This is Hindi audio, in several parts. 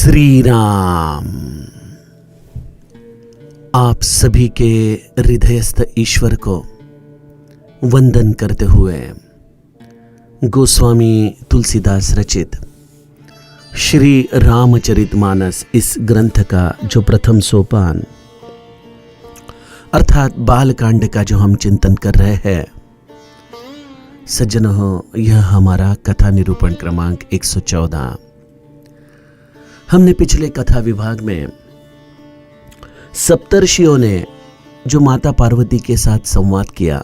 श्री राम। आप सभी के हृदयस्थ ईश्वर को वंदन करते हुए गोस्वामी तुलसीदास रचित श्री रामचरितमानस इस ग्रंथ का जो प्रथम सोपान अर्थात बालकांड का जो हम चिंतन कर रहे हैं, सज्जनों, यह हमारा कथा निरूपण क्रमांक 114। हमने पिछले कथा विभाग में सप्तर्षियों ने जो माता पार्वती के साथ संवाद किया,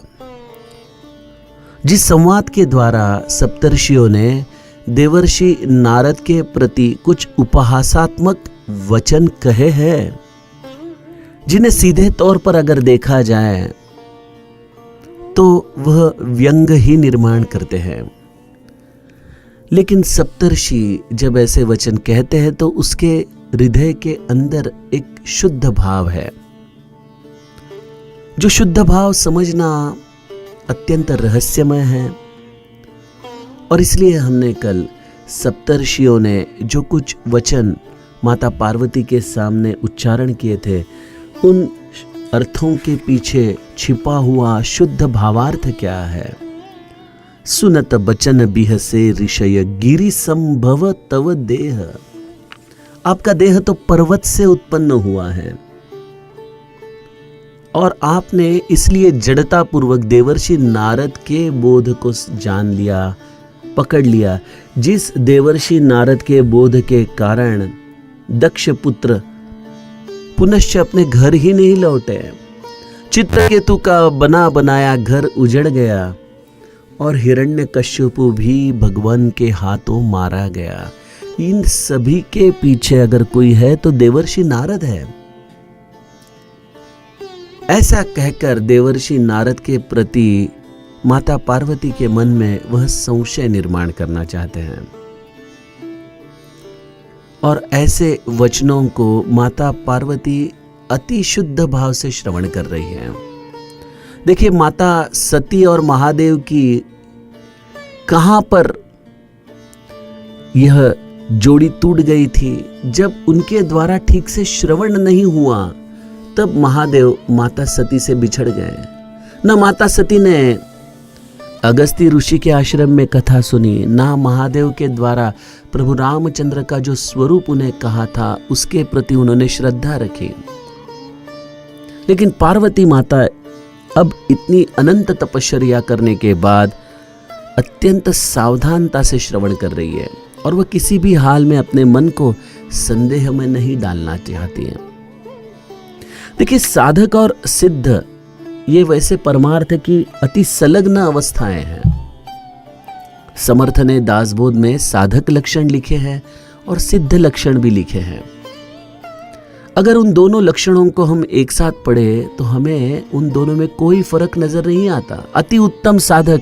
जिस संवाद के द्वारा सप्तर्षियों ने देवर्षि नारद के प्रति कुछ उपहासात्मक वचन कहे हैं, जिन्हें सीधे तौर पर अगर देखा जाए तो वह व्यंग ही निर्माण करते हैं। लेकिन सप्तर्षि जब ऐसे वचन कहते हैं तो उसके हृदय के अंदर एक शुद्ध भाव है। जो शुद्ध भाव समझना अत्यंत रहस्यमय है, और इसलिए हमने कल सप्तर्षियों ने जो कुछ वचन माता पार्वती के सामने उच्चारण किए थे, उन अर्थों के पीछे छिपा हुआ शुद्ध भावार्थ क्या है। सुनत बचन बिहसे ऋषय गिरि संभव तव देह। आपका देह तो पर्वत से उत्पन्न हुआ है, और आपने इसलिए जड़ता पूर्वक देवर्षि नारद के बोध को जान लिया, पकड़ लिया। जिस देवर्षि नारद के बोध के कारण दक्ष पुत्र पुनश्च अपने घर ही नहीं लौटे, चित्रकेतु का बना बनाया घर उजड़ गया, और हिरण्यकश्यपु भी भगवान के हाथों मारा गया। इन सभी के पीछे अगर कोई है तो देवर्षि नारद है। ऐसा कहकर देवर्षि नारद के प्रति माता पार्वती के मन में वह संशय निर्माण करना चाहते हैं, और ऐसे वचनों को माता पार्वती अति शुद्ध भाव से श्रवण कर रही है। देखिए, माता सती और महादेव की कहां पर यह जोड़ी टूट गई थी। जब उनके द्वारा ठीक से श्रवण नहीं हुआ, तब महादेव माता सती से बिछड़ गए। न माता सती ने अगस्त्य ऋषि के आश्रम में कथा सुनी, ना महादेव के द्वारा प्रभु रामचंद्र का जो स्वरूप उन्हें कहा था उसके प्रति उन्होंने श्रद्धा रखी। लेकिन पार्वती माता अब इतनी अनंत तपश्चर्या करने के बाद अत्यंत सावधानता से श्रवण कर रही है, और वह किसी भी हाल में अपने मन को संदेह में नहीं डालना चाहती है। देखिए, साधक और सिद्ध ये वैसे परमार्थ की अति संलग्न अवस्थाएं हैं। समर्थ ने दासबोध में साधक लक्षण लिखे हैं और सिद्ध लक्षण भी लिखे हैं। अगर उन दोनों लक्षणों को हम एक साथ पढ़े तो हमें उन दोनों में कोई फर्क नजर नहीं आता। अति उत्तम साधक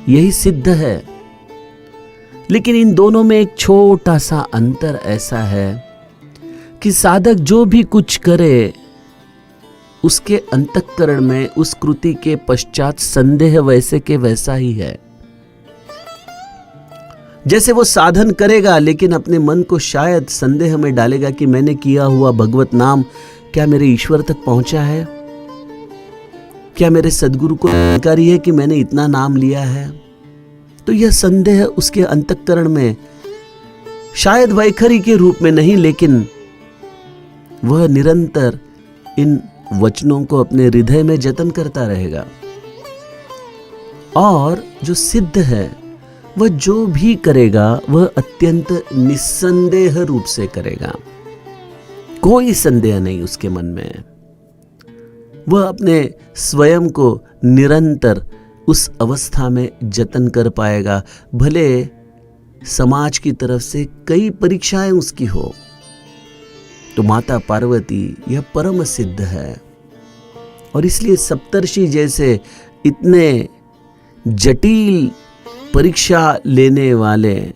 यही सिद्ध है। लेकिन इन दोनों में एक छोटा सा अंतर ऐसा है कि साधक जो भी कुछ करे, उसके अंतःकरण में उस कृति के पश्चात संदेह वैसे के वैसा ही है। जैसे वो साधन करेगा, लेकिन अपने मन को शायद संदेह में डालेगा कि मैंने किया हुआ भगवत नाम क्या मेरे ईश्वर तक पहुंचा है, क्या मेरे सदगुरु को जानकारी है कि मैंने इतना नाम लिया है। तो यह संदेह उसके अंतःकरण में शायद वैखरी के रूप में नहीं, लेकिन वह निरंतर इन वचनों को अपने हृदय में जतन करता रहेगा। और जो सिद्ध है, वह जो भी करेगा वह अत्यंत निस्संदेह रूप से करेगा। कोई संदेह नहीं उसके मन में। वह अपने स्वयं को निरंतर उस अवस्था में जतन कर पाएगा, भले समाज की तरफ से कई परीक्षाएं उसकी हो। तो माता पार्वती यह परम सिद्ध है, और इसलिए सप्तर्षि जैसे इतने जटिल परीक्षा लेने वाले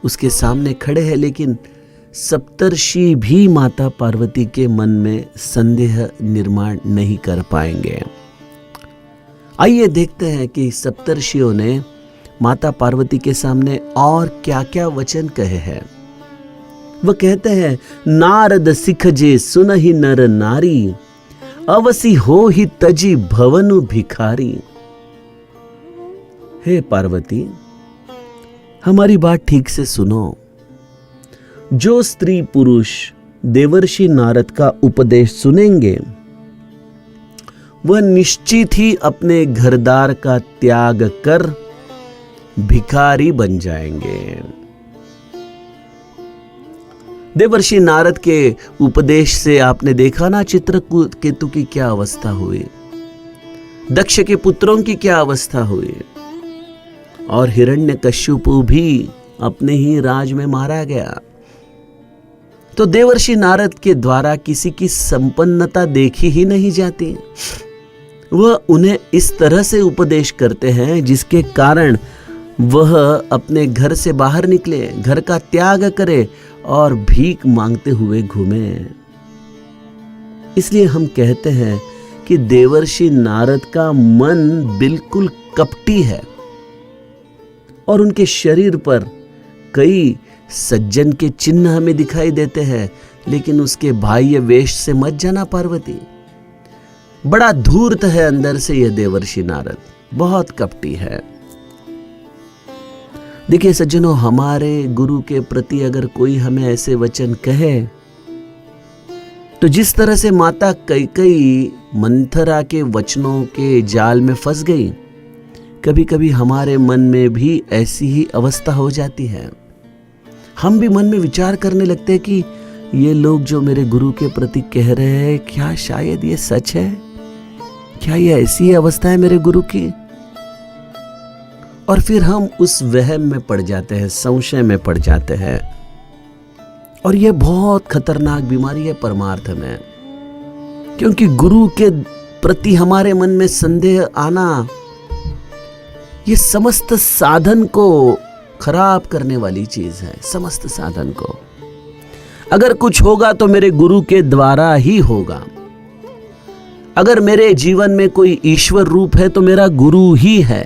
उसके सामने खड़े हैं, लेकिन सप्तर्षि भी माता पार्वती के मन में संदेह निर्माण नहीं कर पाएंगे। आइए देखते हैं कि सप्तर्षियों ने माता पार्वती के सामने और क्या क्या वचन कहे हैं। वह कहते हैं, नारद सिख जे सुनहि नर नारी, अवसी हो ही तजी भवनु भिखारी। हे पार्वती, हमारी बात ठीक से सुनो। जो स्त्री पुरुष देवर्षि नारद का उपदेश सुनेंगे वह निश्चित ही अपने घरदार का त्याग कर भिखारी बन जाएंगे। देवर्षि नारद के उपदेश से आपने देखा ना चित्रकेतु की क्या अवस्था हुई, दक्ष के पुत्रों की क्या अवस्था हुई, और हिरण्यकश्यपु भी अपने ही राज में मारा गया। तो देवर्षि नारद के द्वारा किसी की संपन्नता देखी ही नहीं जाती। वह उन्हें इस तरह से उपदेश करते हैं जिसके कारण वह अपने घर से बाहर निकले, घर का त्याग करे और भीख मांगते हुए घूमे। इसलिए हम कहते हैं कि देवर्षि नारद का मन बिल्कुल कपटी है और उनके शरीर पर कई सज्जन के चिन्ह हमें दिखाई देते हैं, लेकिन उसके बाह्य वेश से मत जाना पार्वती। बड़ा धूर्त है अंदर से यह देवर्षि नारद, बहुत कपटी है। देखिए सज्जनों, हमारे गुरु के प्रति अगर कोई हमें ऐसे वचन कहे तो जिस तरह से माता कैकेयी मंथरा के वचनों के जाल में फंस गई, कभी कभी हमारे मन में भी ऐसी ही अवस्था हो जाती है। हम भी मन में विचार करने लगते हैं कि ये लोग जो मेरे गुरु के प्रति कह रहे हैं, क्या शायद ये सच है? क्या ये ऐसी ही अवस्था है मेरे गुरु की? और फिर हम उस वहम में पड़ जाते हैं, संशय में पड़ जाते हैं, और यह बहुत खतरनाक बीमारी है परमार्थ में। क्योंकि गुरु के प्रति हमारे मन में संदेह आना ये समस्त साधन को खराब करने वाली चीज है। समस्त साधन को, अगर कुछ होगा तो मेरे गुरु के द्वारा ही होगा। अगर मेरे जीवन में कोई ईश्वर रूप है तो मेरा गुरु ही है।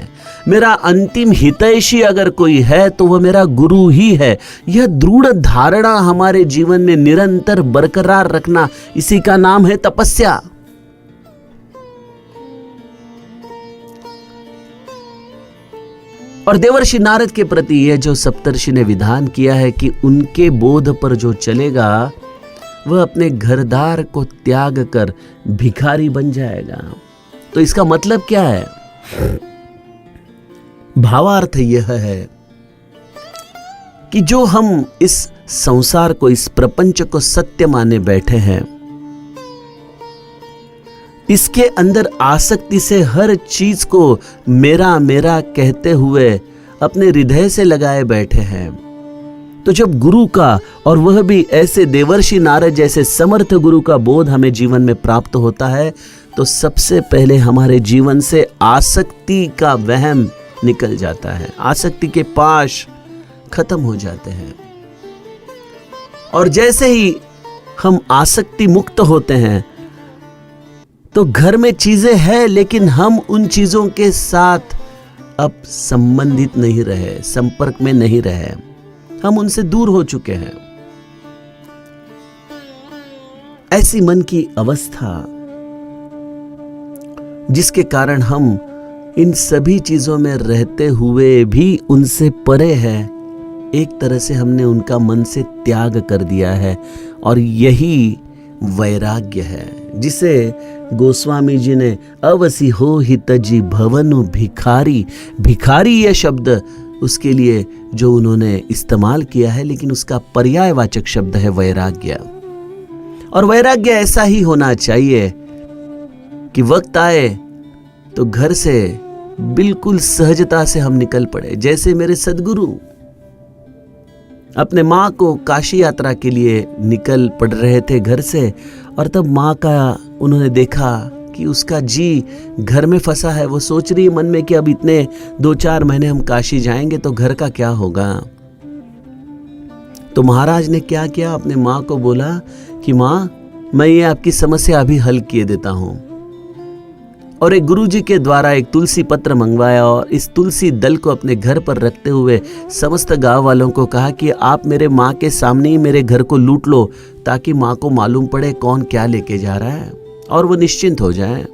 मेरा अंतिम हितैषी अगर कोई है तो वह मेरा गुरु ही है। यह दृढ़ धारणा हमारे जीवन में निरंतर बरकरार रखना, इसी का नाम है तपस्या। और देवर्षि नारद के प्रति यह जो सप्तर्षि ने विधान किया है कि उनके बोध पर जो चलेगा वह अपने घरदार को त्याग कर भिखारी बन जाएगा। तो इसका मतलब क्या है? भावार्थ यह है कि जो हम इस संसार को, इस प्रपंच को सत्य माने बैठे हैं, इसके अंदर आसक्ति से हर चीज को मेरा मेरा कहते हुए अपने हृदय से लगाए बैठे हैं, तो जब गुरु का, और वह भी ऐसे देवर्षि नारद जैसे समर्थ गुरु का बोध हमें जीवन में प्राप्त होता है, तो सबसे पहले हमारे जीवन से आसक्ति का वहम निकल जाता है, आसक्ति के पाश खत्म हो जाते हैं। और जैसे ही हम आसक्ति मुक्त होते हैं तो घर में चीजें हैं लेकिन हम उन चीजों के साथ अब संबंधित नहीं रहे, संपर्क में नहीं रहे, हम उनसे दूर हो चुके हैं। ऐसी मन की अवस्था जिसके कारण हम इन सभी चीजों में रहते हुए भी उनसे परे हैं, एक तरह से हमने उनका मन से त्याग कर दिया है। और यही वैराग्य है जिसे गोस्वामी जी ने अवसी हो ही तजी भवनु भिखारी, भिखारी यह शब्द उसके लिए जो उन्होंने इस्तेमाल किया है, लेकिन उसका पर्यायवाचक शब्द है वैराग्य। और वैराग्य ऐसा ही होना चाहिए कि वक्त आए तो घर से बिल्कुल सहजता से हम निकल पड़े। जैसे मेरे सदगुरु अपने माँ को काशी यात्रा के लिए निकल पड़ रहे थे घर से, और तब माँ का उन्होंने देखा कि उसका जी घर में फंसा है। वो सोच रही मन में कि अब इतने 2-4 महीने हम काशी जाएंगे तो घर का क्या होगा। तो महाराज ने क्या किया, अपने माँ को बोला कि माँ, मैं ये आपकी समस्या अभी हल किए देता हूँ। और एक गुरुजी के द्वारा एक तुलसी पत्र मंगवाया और इस तुलसी दल को अपने घर पर रखते हुए समस्त गांव वालों को कहा कि आप मेरे माँ के सामने ही मेरे घर को लूट लो, ताकि माँ को मालूम पड़े कौन क्या लेके जा रहा है और वो निश्चिंत हो जाए।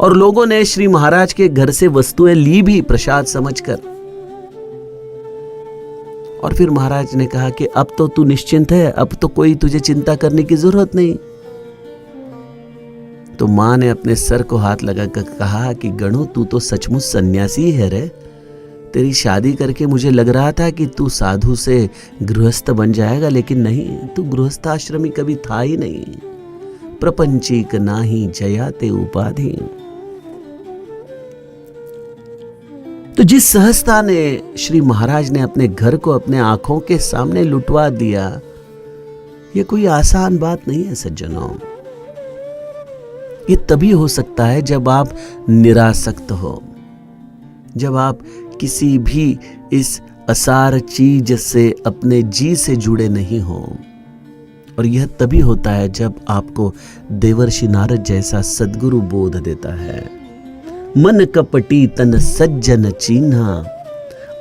और लोगों ने श्री महाराज के घर से वस्तुएं ली भी प्रसाद समझकर। और फिर महाराज ने कहा कि अब तो तू निश्चिंत है, अब तो कोई तुझे चिंता करने की जरूरत नहीं। तो मां ने अपने सर को हाथ लगाकर कहा कि गणु, तू तो सचमुच सन्यासी है रे। तेरी शादी करके मुझे लग रहा था कि तू साधु से गृहस्थ बन जाएगा, लेकिन नहीं, तू गृहस्थाश्रमी कभी था ही नहीं। प्रपंचीक नाही जयाते उपाधि। तो जिस सहजता ने श्री महाराज ने अपने घर को अपने आंखों के सामने लुटवा दिया, यह कोई आसान बात नहीं है सज्जनों। ये तभी हो सकता है जब आप निरासक्त हो, जब आप किसी भी इस असार चीज से अपने जी से जुड़े नहीं हो। और यह तभी होता है जब आपको देवर्षि नारद जैसा सद्गुरु बोध देता है। मन कपटी तन सज्जन चीन्हा,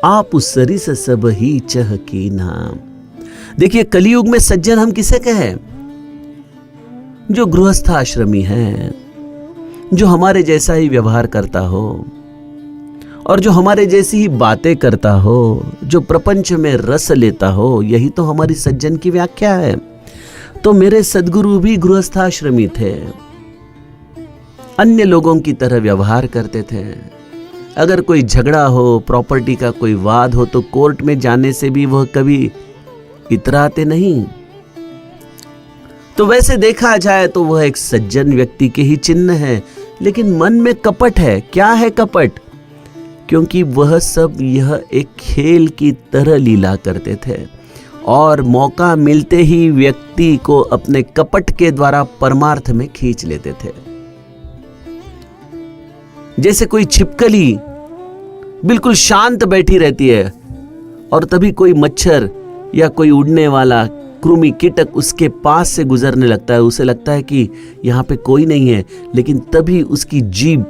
आप सरिस सब ही चह कीन्हा। देखिए, कलयुग में सज्जन हम किसे कहें? जो गृहस्थाश्रमी है, जो हमारे जैसा ही व्यवहार करता हो और जो हमारे जैसी ही बातें करता हो, जो प्रपंच में रस लेता हो, यही तो हमारी सज्जन की व्याख्या है। तो मेरे सद्गुरु भी गृहस्थाश्रमी थे, अन्य लोगों की तरह व्यवहार करते थे। अगर कोई झगड़ा हो, प्रॉपर्टी का कोई वाद हो, तो कोर्ट में जाने से भी वह कभी इतराते नहीं। तो वैसे देखा जाए तो वह एक सज्जन व्यक्ति के ही चिन्ह है, लेकिन मन में कपट है। क्या है कपट? क्योंकि वह सब यह एक खेल की तरह लीला करते थे और मौका मिलते ही व्यक्ति को अपने कपट के द्वारा परमार्थ में खींच लेते थे। जैसे कोई छिपकली बिल्कुल शांत बैठी रहती है और तभी कोई मच्छर या कोई उड़ने वाला कृमि कीटक उसके पास से गुजरने लगता है। उसे लगता है कि यहाँ पे कोई नहीं है, लेकिन तभी उसकी जीभ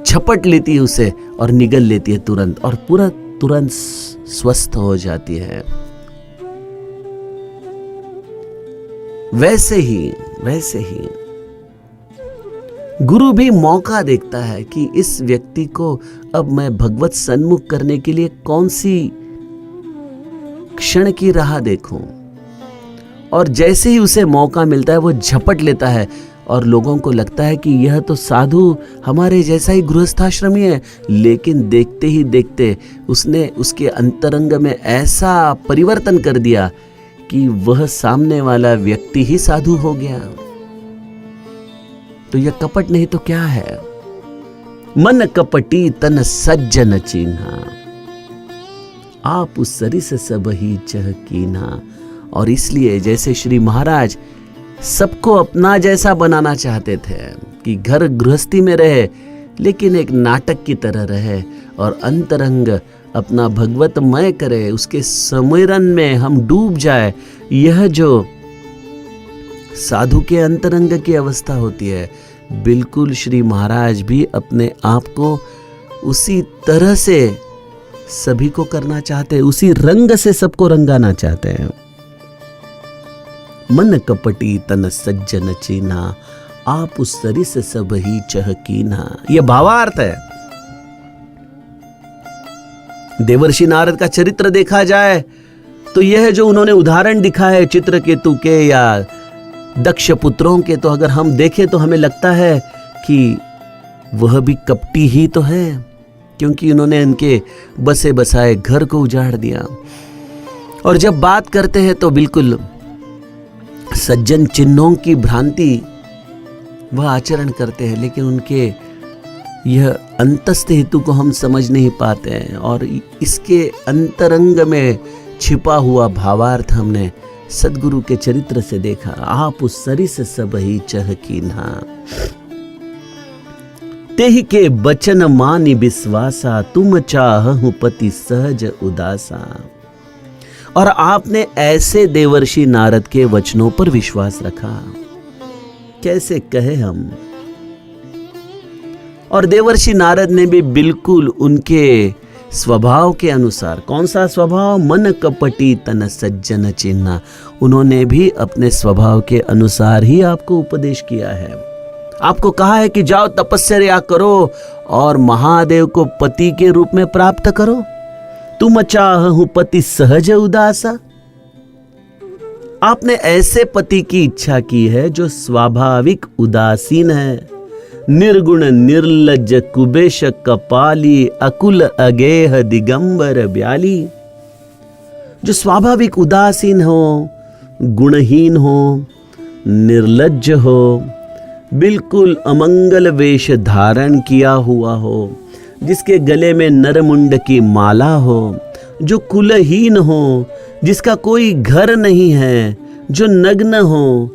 झपट लेती है उसे और निगल लेती है तुरंत, और पूरा तुरंत स्वस्थ हो जाती है। वैसे ही गुरु भी मौका देखता है कि इस व्यक्ति को अब मैं भगवत सन्मुख करने के लिए कौन सी क्षण की राह देखूं। और जैसे ही उसे मौका मिलता है वो झपट लेता है और लोगों को लगता है कि यह तो साधु हमारे जैसा ही गृहस्थाश्रमी है। लेकिन देखते ही देखते उसने उसके अंतरंग में ऐसा परिवर्तन कर दिया कि वह सामने वाला व्यक्ति ही साधु हो गया। तो यह कपट नहीं तो क्या है? मन कपटी तन सज्जन चीन्हा, आप उस सरिस सब ही चह कीन्हा। और इसलिए जैसे श्री महाराज सबको अपना जैसा बनाना चाहते थे कि घर गृहस्थी में रहे, लेकिन एक नाटक की तरह रहे और अंतरंग अपना भगवतमय करे, उसके स्मरण में हम डूब जाए। यह जो साधु के अंतरंग की अवस्था होती है, बिल्कुल श्री महाराज भी अपने आप को उसी तरह से सभी को करना चाहते हैं, उसी रंग से सबको रंगाना चाहते हैं। मन कपटी तन सज्जन चीन्हा, आप उस सरिस सब ही चह कीन्हा। यह भावार्थ है। देवर्षि नारद का चरित्र देखा जाए तो यह जो उन्होंने उदाहरण दिखा है चित्रकेतु के या दक्ष पुत्रों के, तो अगर हम देखें तो हमें लगता है कि वह भी कपटी ही तो है, क्योंकि उन्होंने इनके बसे बसाए घर को उजाड़ दिया। और जब बात करते हैं तो बिल्कुल सज्जन चिन्हों की भ्रांति वह आचरण करते हैं, लेकिन उनके यह अंतस्थ हेतु को हम समझ नहीं पाते हैं। और इसके अंतरंग में छिपा हुआ भावार्थ हमने सद्गुरु के चरित्र से देखा। आप उस सरिस सब ही चह कीन्हा, तेहि के बचन मानि विश्वासा, तुम चाहहु पति सहज उदासा। और आपने ऐसे देवर्षि नारद के वचनों पर विश्वास रखा। कैसे कहे हम, और देवर्षि नारद ने भी बिल्कुल उनके स्वभाव के अनुसार, कौन सा स्वभाव, मन कपटी तन सज्जन चिन्ह, उन्होंने भी अपने स्वभाव के अनुसार ही आपको उपदेश किया है। आपको कहा है कि जाओ तपस्या करो और महादेव को पति के रूप में प्राप्त करो। तुम चाहूं पति सहज उदासा, आपने ऐसे पति की इच्छा की है जो स्वाभाविक उदासीन है, निर्गुण निर्लज्ज कुबेश कपाली अकुल अगेह दिगंबर ब्याली, जो स्वाभाविक उदासीन हो, गुणहीन हो, निर्लज्ज हो, बिल्कुल अमंगल वेश धारण किया हुआ हो, जिसके गले में नरमुंड की माला हो, जो कुलहीन हो, जिसका कोई घर नहीं है, जो नग्न हो,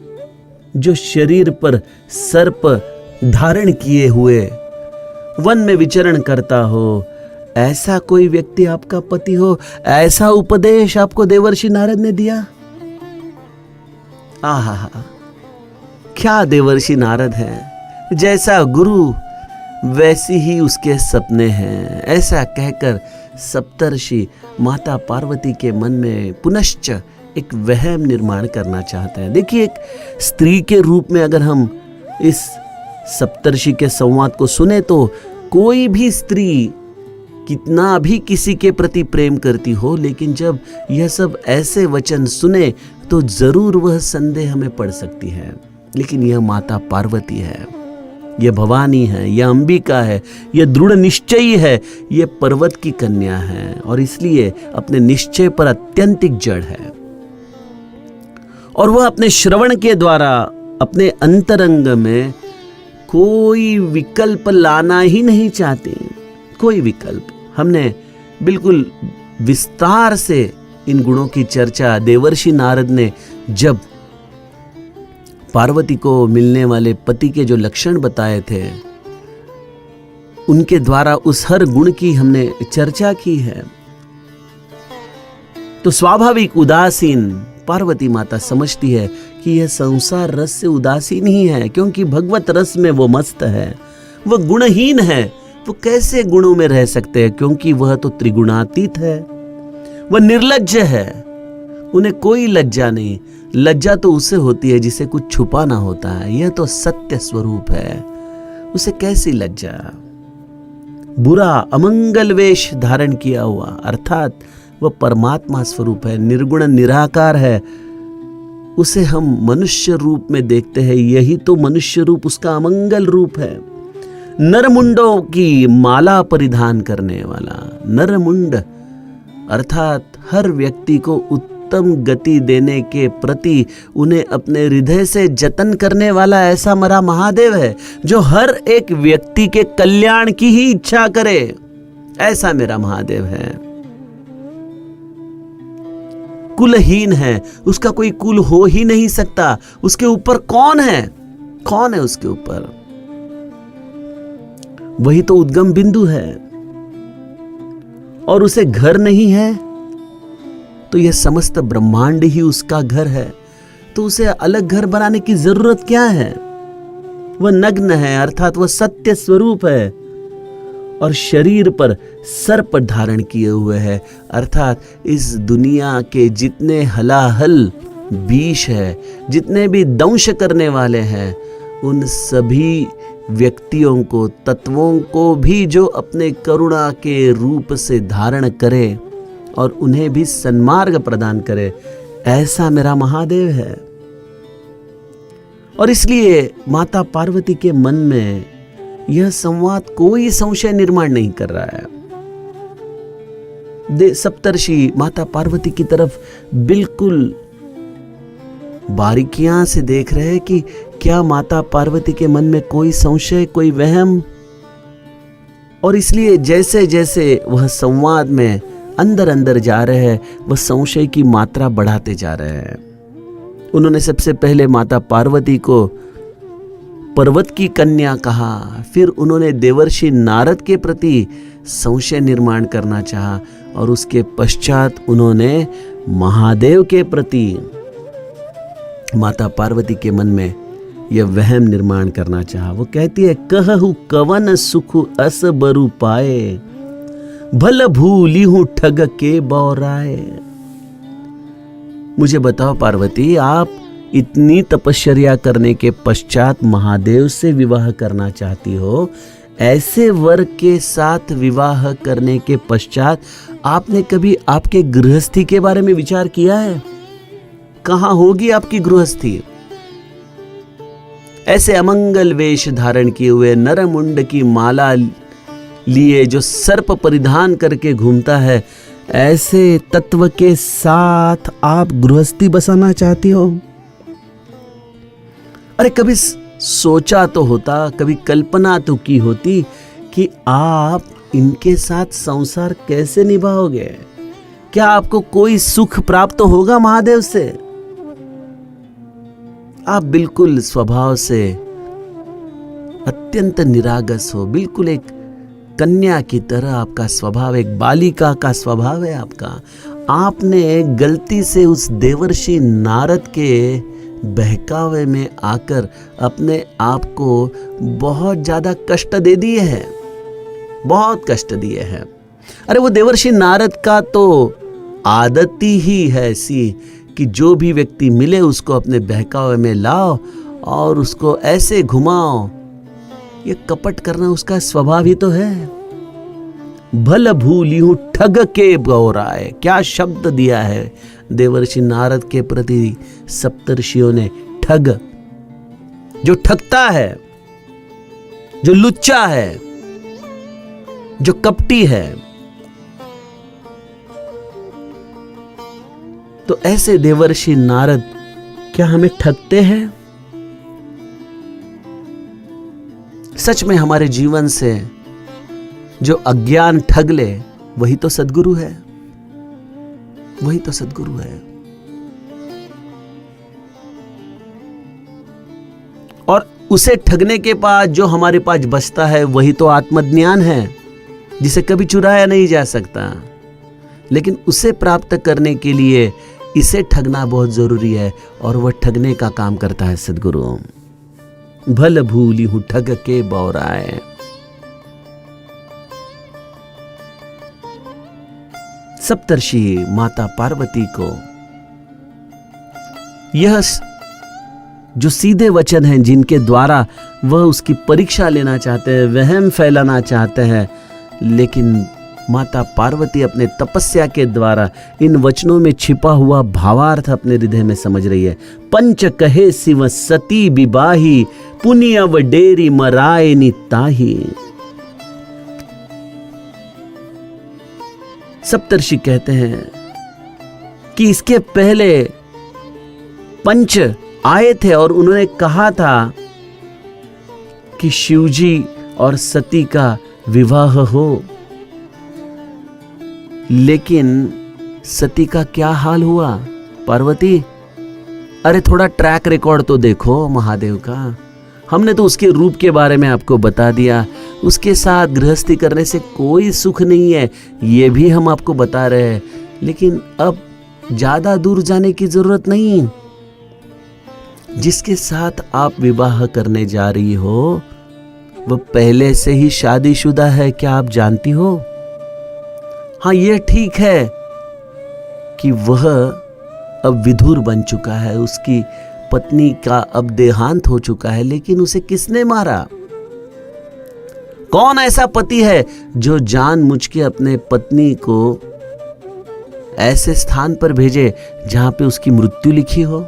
जो शरीर पर सर्प धारण किए हुए वन में विचरण करता हो, ऐसा कोई व्यक्ति आपका पति हो, ऐसा उपदेश आपको देवर्षि नारद ने दिया। आहा, क्या देवर्षि नारद है, जैसा गुरु वैसी ही उसके सपने हैं। ऐसा कहकर सप्तर्षि माता पार्वती के मन में पुनश्च एक वहम निर्माण करना चाहता है। देखिए, एक स्त्री के रूप में अगर हम इस सप्तर्षि के संवाद को सुने तो कोई भी स्त्री कितना भी किसी के प्रति प्रेम करती हो, लेकिन जब यह सब ऐसे वचन सुने तो जरूर वह संदेह में पड़ सकती है। लेकिन यह माता पार्वती है, यह भवानी है, यह अंबिका है, यह दृढ़ निश्चयी है, यह पर्वत की कन्या है और इसलिए अपने निश्चय पर अत्यंतिक जड़ है। और वह अपने श्रवण के द्वारा अपने अंतरंग में कोई विकल्प लाना ही नहीं चाहती, कोई विकल्प। हमने बिल्कुल विस्तार से इन गुणों की चर्चा देवर्षि नारद ने जब पार्वती को मिलने वाले पति के जो लक्षण बताए थे, उनके द्वारा उस हर गुण की हमने चर्चा की है। तो स्वाभाविक उदासीन पार्वती माता समझती है कि यह संसार रस से उदासीन ही है, क्योंकि भगवत रस में वो मस्त है। वह गुणहीन है, वो कैसे गुणों में रह सकते हैं, क्योंकि वह तो त्रिगुणातीत है। वह निर्लज्ज है, उन्हें कोई लज्जा नहीं। लज्जा तो उसे होती है जिसे कुछ छुपाना होता है, यह तो सत्य स्वरूप है, उसे कैसी लज्जा। बुरा अमंगल वेश धारण किया हुआ, अर्थात वह परमात्मा स्वरूप है, निर्गुण निराकार है, उसे हम मनुष्य रूप में देखते हैं, यही तो मनुष्य रूप उसका अमंगल रूप है। नरमुंडों की माला परिधान करने वाला, नरमुंड अर्थात हर व्यक्ति को उत्तम गति देने के प्रति उन्हें अपने हृदय से जतन करने वाला ऐसा मेरा महादेव है, जो हर एक व्यक्ति के कल्याण की ही इच्छा करे, ऐसा मेरा महादेव है। कुलहीन है, उसका कोई कुल हो ही नहीं सकता। उसके ऊपर कौन है, कौन है उसके ऊपर? वही तो उद्गम बिंदु है। और उसे घर नहीं है तो यह समस्त ब्रह्मांड ही उसका घर है, तो उसे अलग घर बनाने की जरूरत क्या है? वह नग्न है, अर्थात वह सत्य स्वरूप है और शरीर पर सर्प धारण किए हुए है, अर्थात इस दुनिया के जितने हलाहल विष है, जितने भी दंश करने वाले हैं, उन सभी व्यक्तियों को, तत्वों को भी जो अपने करुणा के रूप से धारण करे और उन्हें भी सन्मार्ग प्रदान करे, ऐसा मेरा महादेव है। और इसलिए माता पार्वती के मन में यह संवाद कोई संशय निर्माण नहीं कर रहा है। सप्तर्षि माता पार्वती की तरफ बिल्कुल बारीकियां से देख रहे हैं कि क्या माता पार्वती के मन में कोई संशय, कोई वहम। और इसलिए जैसे जैसे वह संवाद में अंदर अंदर जा रहे हैं, वह संशय की मात्रा बढ़ाते जा रहे हैं। उन्होंने सबसे पहले माता पार्वती को पर्वत की कन्या कहा, फिर उन्होंने देवर्षि नारद के प्रति संशय निर्माण करना चाहा और उसके पश्चात उन्होंने महादेव के प्रति माता पार्वती के मन में यह वहम निर्माण करना चाहा। वो कहती है, कहु कवन सुख अस बरु पाए, भल भूली हूं ठग के बौराए। मुझे बताओ पार्वती, आप इतनी तपश्चर्या करने के पश्चात महादेव से विवाह करना चाहती हो, ऐसे वर के साथ विवाह करने के पश्चात आपने कभी आपके गृहस्थी के बारे में विचार किया है? कहां होगी आपकी गृहस्थी? ऐसे अमंगल वेश धारण किए हुए, नरमुंड की माला लिए जो सर्प परिधान करके घूमता है, ऐसे तत्व के साथ आप गृहस्थी बसाना चाहती हो? अरे कभी सोचा तो होता, कभी कल्पना तो की होती कि आप इनके साथ संसार कैसे निभाओगे? क्या आपको कोई सुख प्राप्त तो होगा महादेव से? आप बिल्कुल स्वभाव से अत्यंत निरागस हो, बिल्कुल एक कन्या की तरह आपका स्वभाव, एक बालिका का स्वभाव है आपका। आपने गलती से उस देवर्षि नारद के बहकावे में आकर अपने आप को बहुत ज्यादा कष्ट दे दिए हैं, बहुत कष्ट दिए हैं। अरे वो देवर्षि नारद का तो आदत ही है ऐसी कि जो भी व्यक्ति मिले उसको अपने बहकावे में लाओ और उसको ऐसे घुमाओ। ये कपट करना उसका स्वभाव ही तो है। भल भूली हूं ठग के बौराए, क्या शब्द दिया है देवर्षि नारद के प्रति सप्तर्षियों ने। ठग, जो ठगता है, जो लुच्चा है, जो कपटी है, तो ऐसे देवर्षि नारद क्या हमें ठगते हैं? सच में हमारे जीवन से जो अज्ञान ठग ले, वही तो सद्गुरु है, वही तो सद्गुरु है। और उसे ठगने के बाद जो हमारे पास बचता है, वही तो आत्मज्ञान है, जिसे कभी चुराया नहीं जा सकता। लेकिन उसे प्राप्त करने के लिए इसे ठगना बहुत जरूरी है, और वह ठगने का काम करता है सद्गुरु। भल भूली हूं ठग के बौराए। सप्तर्षि माता पार्वती को यह जो सीधे वचन हैं, जिनके द्वारा वह उसकी परीक्षा लेना चाहते हैं, वहम फैलाना चाहते हैं, लेकिन माता पार्वती अपने तपस्या के द्वारा इन वचनों में छिपा हुआ भावार्थ अपने हृदय में समझ रही है। पंच कहे शिव सती विवाही, पुण्य व डेरी मराए निताही। सप्तर्षि कहते हैं कि इसके पहले पंच आए थे और उन्होंने कहा था कि शिवजी और सती का विवाह हो, लेकिन सती का क्या हाल हुआ पार्वती? अरे थोड़ा ट्रैक रिकॉर्ड तो देखो महादेव का। हमने तो उसके रूप के बारे में आपको बता दिया, उसके साथ गृहस्थी करने से कोई सुख नहीं है, ये भी हम आपको बता रहे हैं। लेकिन अब ज्यादा दूर जाने की जरूरत नहीं। जिसके साथ आप विवाह करने जा रही हो, वह पहले से ही शादीशुदा है, क्या आप जानती हो? हाँ, यह ठीक है कि वह अब विधुर बन चुका है, उसकी पत्नी का अब देहांत हो चुका है, लेकिन उसे किसने मारा? कौन ऐसा पति है जो जानबूझ के अपने पत्नी को ऐसे स्थान पर भेजे जहां पे उसकी मृत्यु लिखी हो?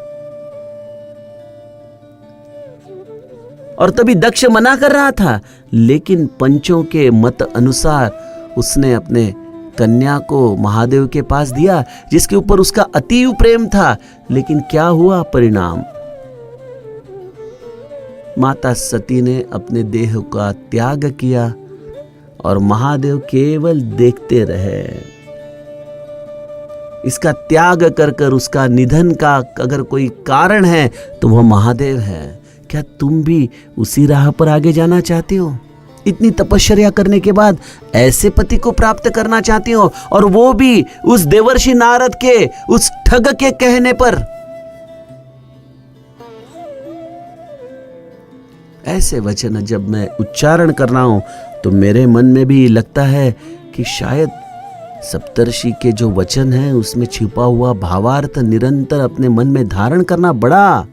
और तभी दक्ष मना कर रहा था, लेकिन पंचों के मत अनुसार उसने अपने कन्या को महादेव के पास दिया, जिसके ऊपर उसका अतीव प्रेम था। लेकिन क्या हुआ परिणाम? माता सती ने अपने देह का त्याग किया और महादेव केवल देखते रहे। इसका त्याग कर कर उसका निधन का अगर कोई कारण है तो वह महादेव है। क्या तुम भी उसी राह पर आगे जाना चाहती हो? इतनी तपश्चर्या करने के बाद ऐसे पति को प्राप्त करना चाहती हो, और वो भी उस देवर्षि नारद के, उस ठग के कहने पर? ऐसे वचन जब मैं उच्चारण कर रहा हूं तो मेरे मन में भी लगता है कि शायद सप्तर्षि के जो वचन हैं उसमें छिपा हुआ भावार्थ निरंतर अपने मन में धारण करना बड़ा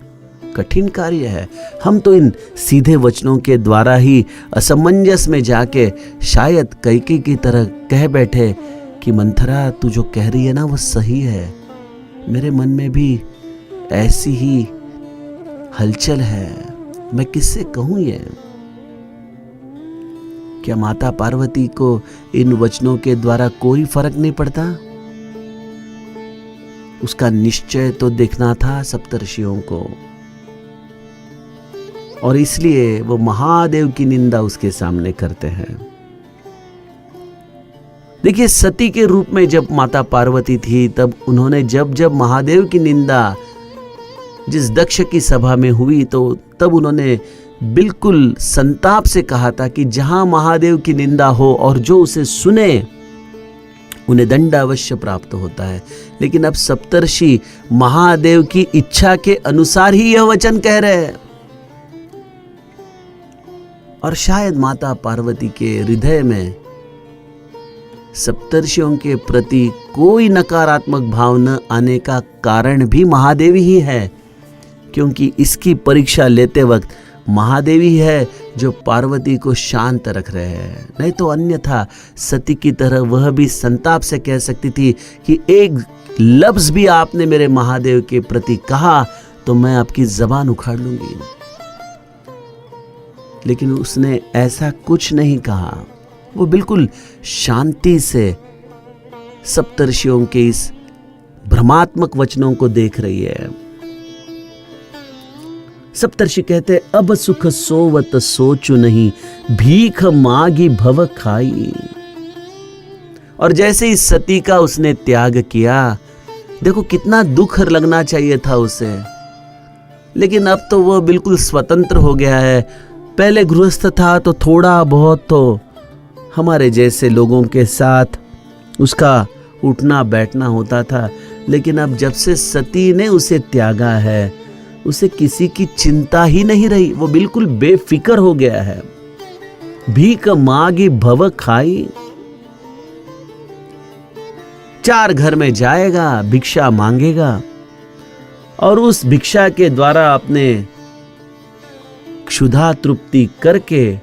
कठिन कार्य है। हम तो इन सीधे वचनों के द्वारा ही असमंजस में जाके शायद कैकेयी की तरह कह बैठे कि मंथरा तू जो कह रही है ना वो सही है। मेरे मन में भी ऐसी ही हलचल है, मैं किससे कहूं ये। क्या माता पार्वती को इन वचनों के द्वारा कोई फर्क नहीं पड़ता? उसका निश्चय तो देखना था सप्तर्षियों को, और इसलिए वो महादेव की निंदा उसके सामने करते हैं। देखिए, सती के रूप में जब माता पार्वती थी तब उन्होंने जब जब महादेव की निंदा जिस दक्ष की सभा में हुई तो तब उन्होंने बिल्कुल संताप से कहा था कि जहां महादेव की निंदा हो और जो उसे सुने उन्हें दंड अवश्य प्राप्त होता है। लेकिन अब सप्तर्षि महादेव की इच्छा के अनुसार ही यह वचन कह रहे हैं, और शायद माता पार्वती के हृदय में सप्तर्षियों के प्रति कोई नकारात्मक भाव न आने का कारण भी महादेव ही है, क्योंकि इसकी परीक्षा लेते वक्त महादेव ही है जो पार्वती को शांत रख रहे हैं। नहीं तो अन्यथा सती की तरह वह भी संताप से कह सकती थी कि एक लफ्ज भी आपने मेरे महादेव के प्रति कहा तो मैं आपकी जबान उखाड़ लूंगी। लेकिन उसने ऐसा कुछ नहीं कहा। वो बिल्कुल शांति से सप्तर्षियों के इस भ्रमात्मक वचनों को देख रही है। सप्तर्षि कहते, अब सुख सोवत सोचु नहीं, भीख मागी भव खाई। और जैसे ही सती का उसने त्याग किया, देखो कितना दुख लगना चाहिए था उसे, लेकिन अब तो वो बिल्कुल स्वतंत्र हो गया है। पहले गृहस्थ था तो थोड़ा बहुत तो हमारे जैसे लोगों के साथ उसका उठना बैठना होता था, लेकिन अब जब से सती ने उसे त्यागा है उसे किसी की चिंता ही नहीं रही। वो बिल्कुल बेफिक्र हो गया है। भीख मागी भव खाई, चार घर में जाएगा, भिक्षा मांगेगा और उस भिक्षा के द्वारा अपने क्षुधा तृप्ति करके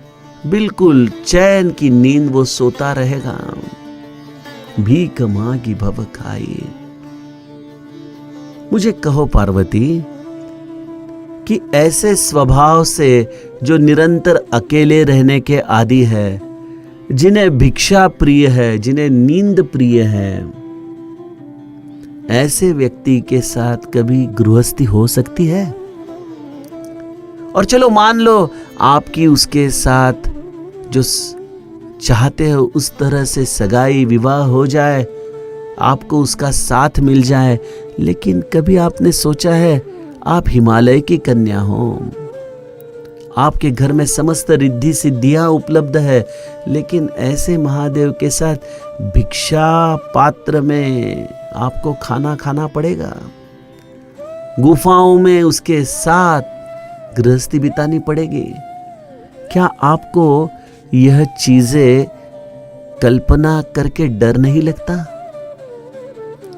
बिल्कुल चैन की नींद वो सोता रहेगा। भीख मांगी भव खाई। मुझे कहो पार्वती कि ऐसे स्वभाव से जो निरंतर अकेले रहने के आदी है, जिन्हें भिक्षा प्रिय है, जिन्हें नींद प्रिय है, ऐसे व्यक्ति के साथ कभी गृहस्थी हो सकती है? और चलो मान लो आपकी उसके साथ जो चाहते हो उस तरह से सगाई विवाह हो जाए, आपको उसका साथ मिल जाए, लेकिन कभी आपने सोचा है आप हिमालय की कन्या हो, आपके घर में समस्त रिद्धि सिद्धियां उपलब्ध है, लेकिन ऐसे महादेव के साथ भिक्षा पात्र में आपको खाना खाना पड़ेगा, गुफाओं में उसके साथ गृहस्थी बितानी पड़ेगी। क्या आपको यह चीजें कल्पना करके डर नहीं लगता?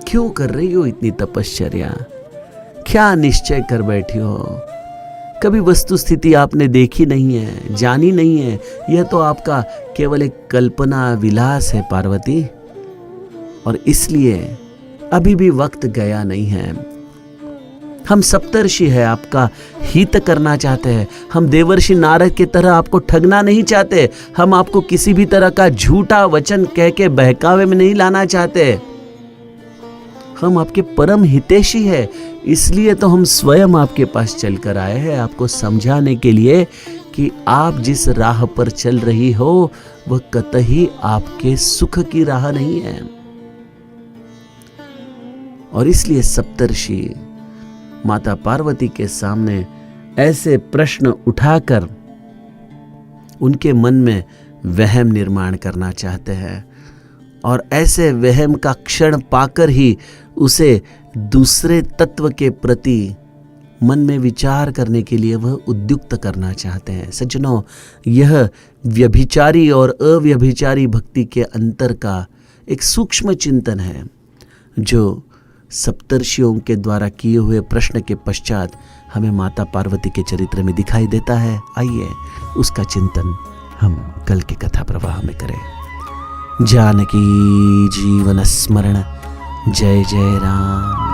क्यों कर रही हो इतनी तपश्चर्या? क्या निश्चय कर बैठी हो? कभी वस्तु स्थिति आपने देखी नहीं है, जानी नहीं है। यह तो आपका केवल एक कल्पना विलास है पार्वती, और इसलिए अभी भी वक्त गया नहीं है। हम सप्तर्षि है, आपका हित करना चाहते हैं। हम देवर्षि नारद की तरह आपको ठगना नहीं चाहते। हम आपको किसी भी तरह का झूठा वचन कह के बहकावे में नहीं लाना चाहते। हम आपके परम हितैषी है, इसलिए तो हम स्वयं आपके पास चलकर आए हैं, आपको समझाने के लिए कि आप जिस राह पर चल रही हो वह कतई आपके सुख की राह नहीं है। और इसलिए सप्तर्षि माता पार्वती के सामने ऐसे प्रश्न उठाकर उनके मन में वहम निर्माण करना चाहते हैं, और ऐसे वहम का क्षण पाकर ही उसे दूसरे तत्व के प्रति मन में विचार करने के लिए वह उद्युक्त करना चाहते हैं। सज्जनों, यह व्यभिचारी और अव्यभिचारी भक्ति के अंतर का एक सूक्ष्म चिंतन है जो सप्तर्षियों के द्वारा किए हुए प्रश्न के पश्चात हमें माता पार्वती के चरित्र में दिखाई देता है। आइए उसका चिंतन हम कल के कथा प्रवाह में करें। जानकी जीवन स्मरण। जय जय राम।